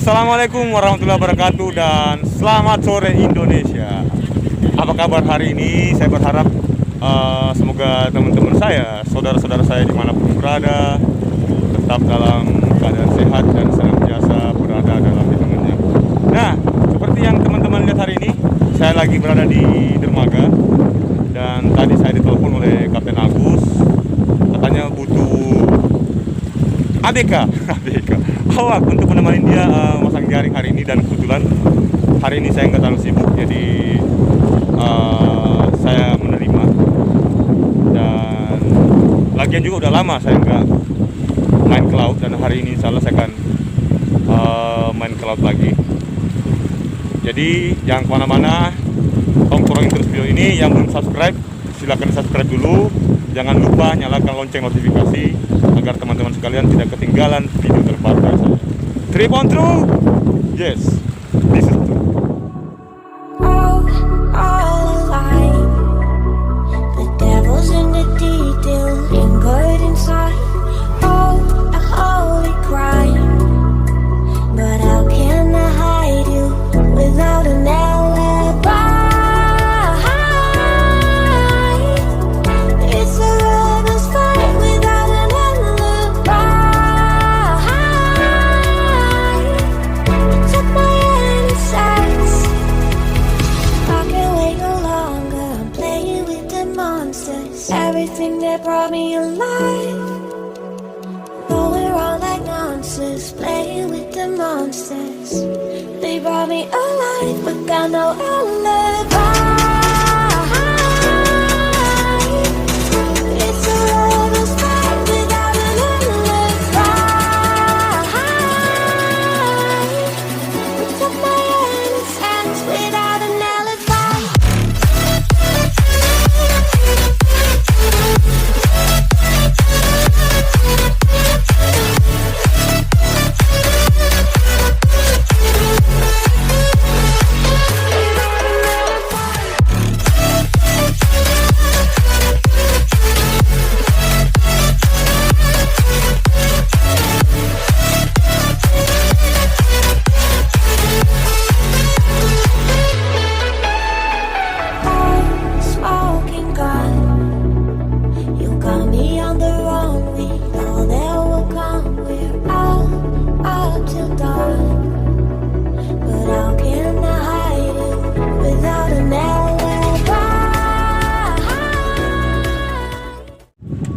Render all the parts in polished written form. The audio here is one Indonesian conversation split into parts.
Assalamualaikum warahmatullahi wabarakatuh dan selamat sore Indonesia. Apa kabar hari ini? Saya berharap semoga teman-teman saya, saudara-saudara saya dimanapun berada, tetap dalam keadaan sehat dan senantiasa berada dalam lindungannya. Nah, seperti yang teman-teman lihat hari ini, saya lagi berada di dermaga dan tadi saya ditelepon oleh Kapten Agus, katanya butuh ABK awak untuk menemani dia masang jaring hari ini, dan kebetulan hari ini saya nggak terlalu sibuk, jadi saya menerima. Dan lagian juga udah lama saya nggak main ke laut, dan hari ini insya Allah saya akan main ke laut lagi. Jadi jangan kemana-mana, tongkrongin terus video ini. Yang belum subscribe silahkan subscribe dulu. Jangan lupa nyalakan lonceng notifikasi agar teman-teman sekalian tidak ketinggalan video terbaru dari saya. Trip on through? Yes, this is true. All alive. The devil's in the detail, lingered inside. Oh, a holy crime. But how can I hide you without an alibi? It's a lover's fight without an alibi. You took my innocence. I can't wait no longer. I'm playing with the monsters. Everything that brought me alive. Though we're all like monsters, playing with the monsters. They brought me alive, but got no alibi. It's a lover's fight without an alibi. You took my innocence without an alibi. Smoking gun, you got me on the wrong. We know that will come. We're out till dawn. But how can I hide you without an alibi?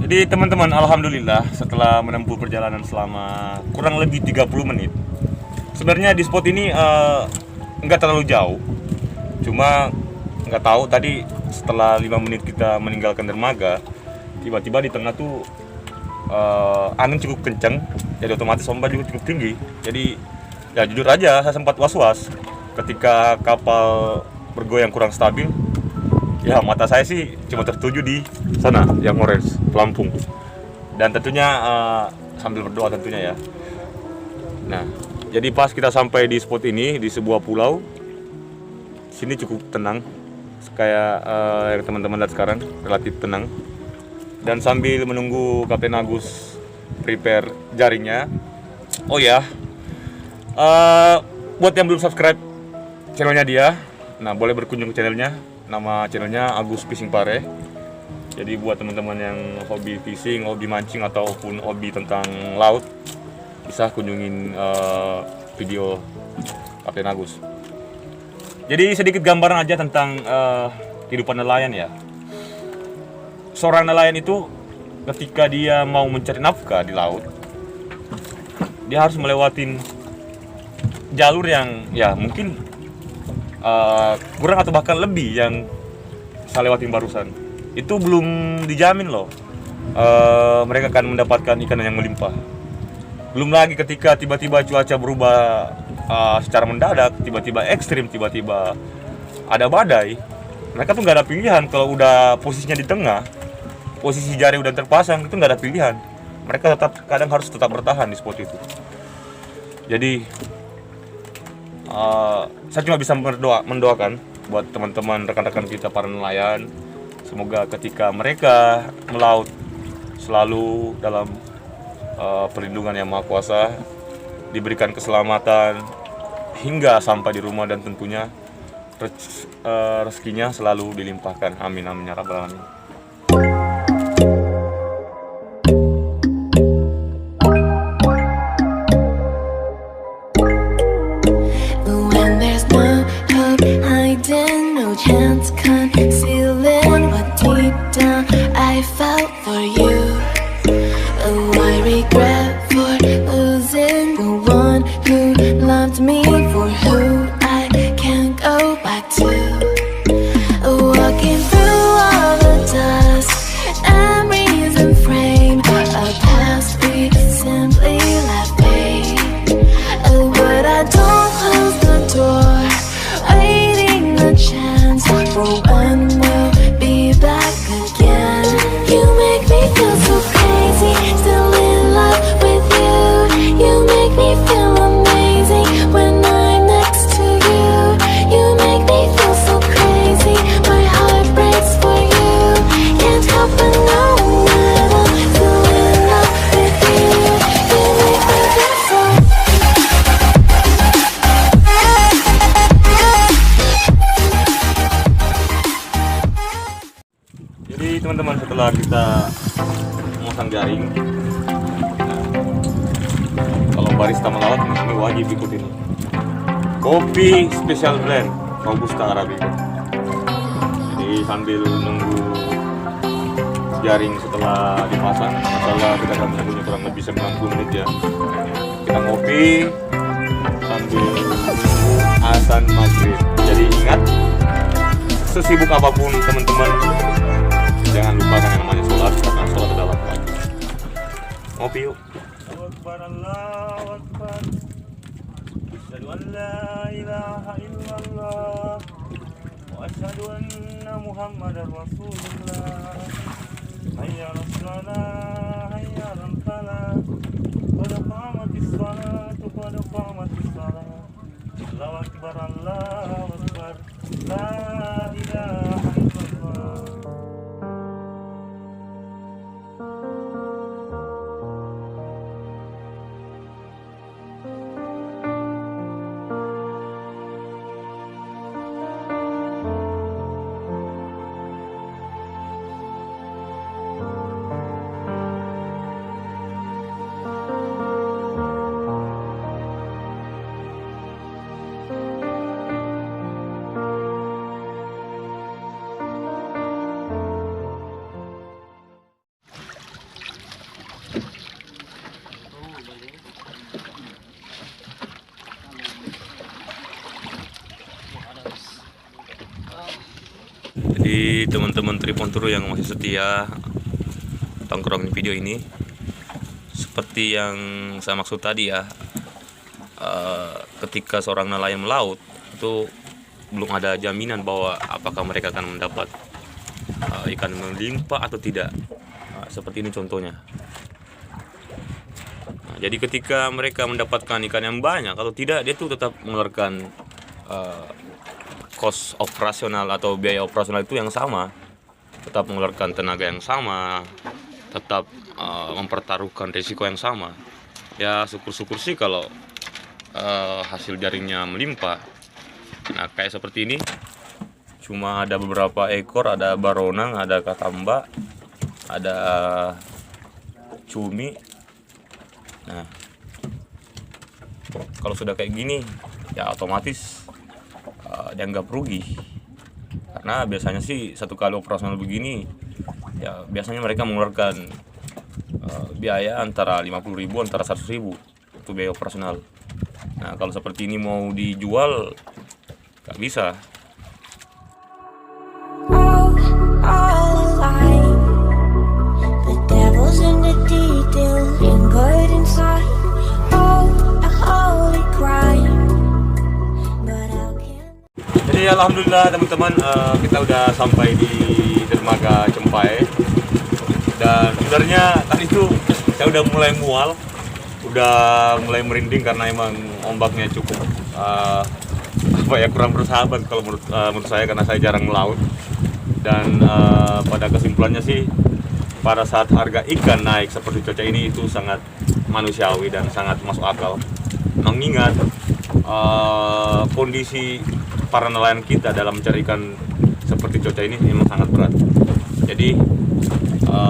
Jadi teman-teman, alhamdulillah setelah menempuh perjalanan selama kurang lebih 30 menit. Sebenarnya di spot ini nggak terlalu jauh. Cuma nggak tahu tadi setelah 5 menit kita meninggalkan dermaga, tiba-tiba di tengah tuh angin cukup kencang, jadi otomatis ombak juga cukup tinggi. Jadi ya jujur aja saya sempat was-was ketika kapal bergoyang kurang stabil. Ya mata saya sih cuma tertuju di sana yang orange, pelampung. Dan tentunya sambil berdoa tentunya ya. Nah, jadi pas kita sampai di spot ini di sebuah pulau, sini cukup tenang, kayak yang teman-teman lihat sekarang, relatif tenang. Dan sambil menunggu Kapten Agus prepare jaringnya, oh ya, buat yang belum subscribe channelnya dia, nah boleh berkunjung ke channelnya. Nama channelnya Agus Fishing Pare. Jadi buat teman-teman yang hobi fishing, hobi mancing ataupun hobi tentang laut, bisa kunjungin video Kapten Agus. Jadi sedikit gambaran aja tentang kehidupan nelayan ya. Seorang nelayan itu ketika dia mau mencari nafkah di laut, dia harus melewatin jalur yang ya mungkin kurang atau bahkan lebih yang saya lewatin barusan. Itu belum dijamin loh mereka akan mendapatkan ikan yang melimpah. Belum lagi ketika tiba-tiba cuaca berubah secara mendadak, tiba-tiba ekstrim, tiba-tiba ada badai. Mereka tuh nggak ada pilihan. Kalau udah posisinya di tengah, posisi jaring udah terpasang, itu nggak ada pilihan. Mereka kadang harus tetap bertahan di spot itu. Jadi saya cuma bisa mendoakan buat teman-teman rekan-rekan kita para nelayan, semoga ketika mereka melaut selalu dalam perlindungan Yang Maha Kuasa, diberikan keselamatan hingga sampai di rumah, dan tentunya rezekinya selalu dilimpahkan. Amin amin ya rabbal alamin. When there's no hope hiding, no chance concealing what deep down I felt for you. Oh, I regret for losing the one who loved me, for who I can't go back to. Walking through all the dust and reason frame a past we simply left fade. Oh, but I don't close the door, waiting a chance for when we'll be back again. You make me feel so crazy, still in love with you. You make me feel amazing when I'm next to you. You make me feel so crazy, my heart breaks for you. Can't help but know that I'm still in love with you. You make me feel so. Jadi teman-teman, setelah kita memasang jaring, nah, kalau barista melawat ini wajib ikut ini. Kopi special blend Robusta Arabica. Jadi sambil nunggu jaring setelah dipasang, masalah kita akan menunggunya kurang lebih 90 menit ya. Kita ngopi sambil menunggu azan maghrib. Jadi ingat, sesibuk apapun teman-teman, jangan lupakan yang namanya sholat, karena sholat adalah wajib. Ngopi yuk. Allahu Akbar, Allahu Akbar. Asyhadu an la ilaha illallah wa asyhadu anna Muhammadar Rasulullah. Hayya 'alas shalah, hayya 'alal falah. Qad qamatis shalatu, qad qamatis shalah. Allahu Akbar, Allahu Akbar. La ilaha illallah. Jadi teman-teman Tripon Tour yang masih setia tongkrong video ini, seperti yang saya maksud tadi ya, ketika seorang nelayan melaut itu belum ada jaminan bahwa apakah mereka akan mendapat ikan melimpah atau tidak. Seperti ini contohnya. Jadi ketika mereka mendapatkan ikan yang banyak atau tidak, dia tuh tetap mengeluarkan cost operasional atau biaya operasional itu yang sama, tetap mengeluarkan tenaga yang sama, tetap mempertaruhkan risiko yang sama. Ya syukur-syukur sih kalau hasil jaringnya melimpah. Nah kayak seperti ini, cuma ada beberapa ekor, ada baronang, ada katamba, ada cumi. Nah kalau sudah kayak gini ya otomatis dianggap rugi, karena biasanya sih satu kali operasional begini ya biasanya mereka mengeluarkan biaya antara 50.000 antara 100.000 untuk biaya operasional. Nah kalau seperti ini mau dijual nggak bisa. All alive. The devil's in the details and good inside. Oh, a holy crime. But how can... Jadi alhamdulillah teman-teman, kita udah sampai di dermaga Cempai. Dan sebenarnya tadi itu saya udah mulai mual, udah mulai merinding karena emang ombaknya cukup kurang bersahabat kalau menurut saya, karena saya jarang melaut. Dan pada kesimpulannya sih, pada saat harga ikan naik seperti cuaca ini, itu sangat manusiawi dan sangat masuk akal. mengingat kondisi para nelayan kita dalam mencari ikan seperti cuaca ini memang sangat berat. Jadi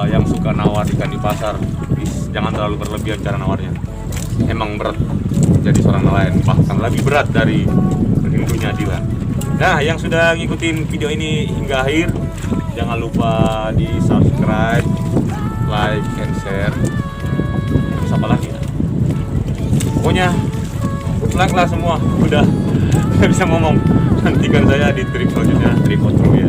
yang suka nawar ikan di pasar, jangan terlalu berlebihan cara nawarnya. Emang berat jadi seorang nelayan, bahkan lebih berat dari rindunya Dilan. Nah, yang sudah ngikutin video ini hingga akhir, jangan lupa di subscribe, like, and share. Terus apa lagi ya? Pokoknya like lah semua, udah nggak bisa ngomong. Nantikan saya di trip selanjutnya, trip outro ya.